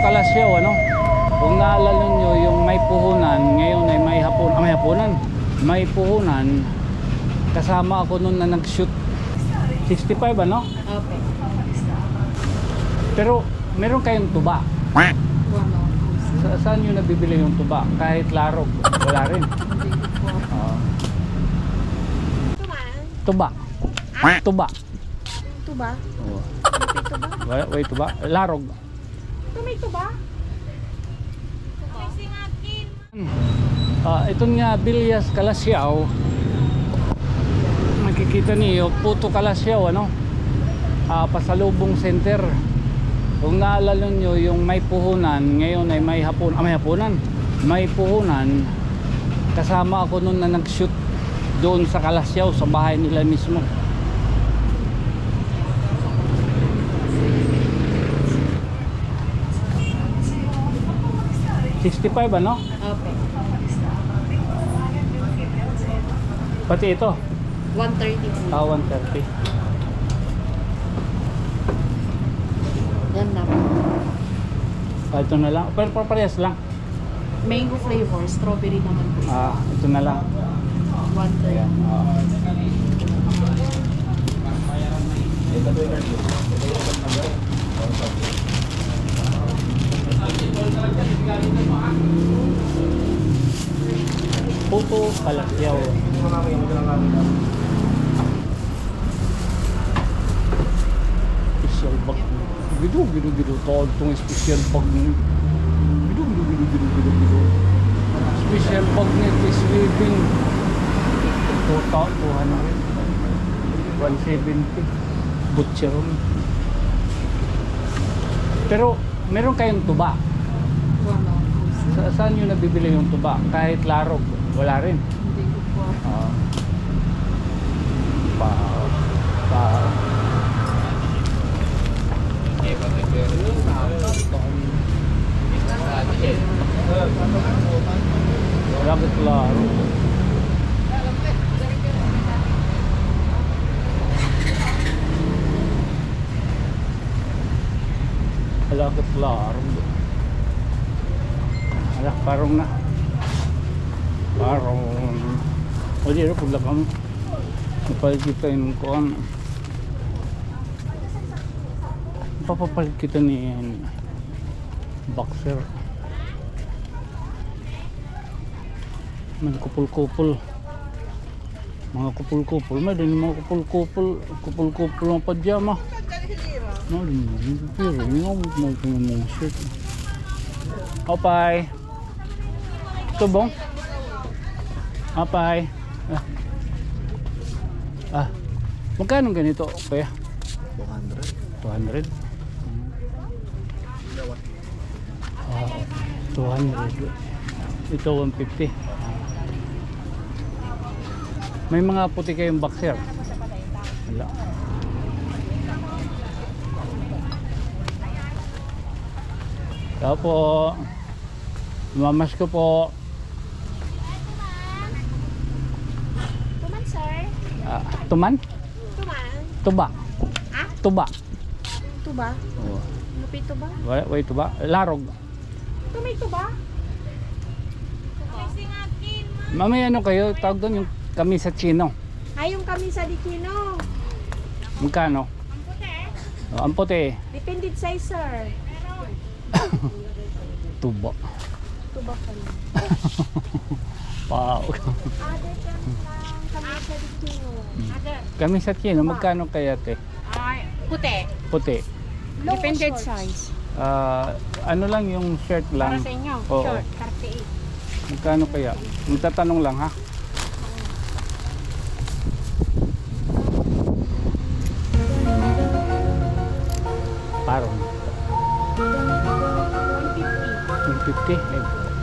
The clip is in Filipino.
Kalasyaw, ano? Kung naalala nyo yung may puhunan, ngayon ay may hapunan. May hapunan? May puhunan. Kasama ako noon na nag-shoot. 65, ano? Okay. Pero meron kayong tuba. Saan nyo nabibili yung tuba? Kahit larog, wala rin. Tuba. Tuba. Tuba? Oo. May tuba? Wait, tuba. Larog. Ito may tuba? Ito nga Bilyas Kalasyaw. Makikita niyo Puto Kalasyaw, ano? Pasalubong center. Kung naalala nyo yung may puhunan, ngayon ay may hapunan. May hapunan. May puhunan. Kasama ako noon na nag-shoot doon sa Kalasyaw, sa bahay nila mismo. $65, ano? Okay. Pati ito. 130 po. 130. Yan na po. Ito na lang. Pero parehas lang. Mango flavor, strawberry naman po. Ito na lang. 130. Ayan. Puto Kalasyaw. Special bag. Gido. Tawag itong special bag niyo. Gido. Special bag niyo is weaving. 170. Butcheron. Pero meron kayong tuba. Saan nyo nabibili yung tuba? Kahit larog, wala rin. Hindi ko po. Bakit laro? Bakit laro? Parang na. Parang. O di rin pagla kami. Napalit kita yung kuhan. Papapalit kita ni boxer. May kupul-kupul. Mga kupul-kupul. May din mga kupul-kupul. Kupul-kupul ng pajama. No, hindi pero. Hindi mga shirt. Opay. Ito bong? Opay. Magkano ganito? Kaya? 200. 200? 200. Ito 150. May mga puti kayong boxer. Wala. Tao po. Mamas ko po. Tuman, sir? Tuman? Tuman? Tuba. Tuba. Tuba? Oo. Lupi tuba? Wait, tuba. Larog. Ito may tuba? Mamaya ano kayo? Tawag doon yung kamisa chino. Yung kamisa di kino. Magkano? Ang puti. Depended size, sir. Tuba. Tuba ka lang. Wow. Other than kamisa di kino. Kamisa chino, magkano kaya te? Puti. Puti. Depended size. Ano lang yung shirt lang. Para sa inyo. Oo. Short, 38. Magkano kaya? Magtatanong lang ha. Parang 150. 150.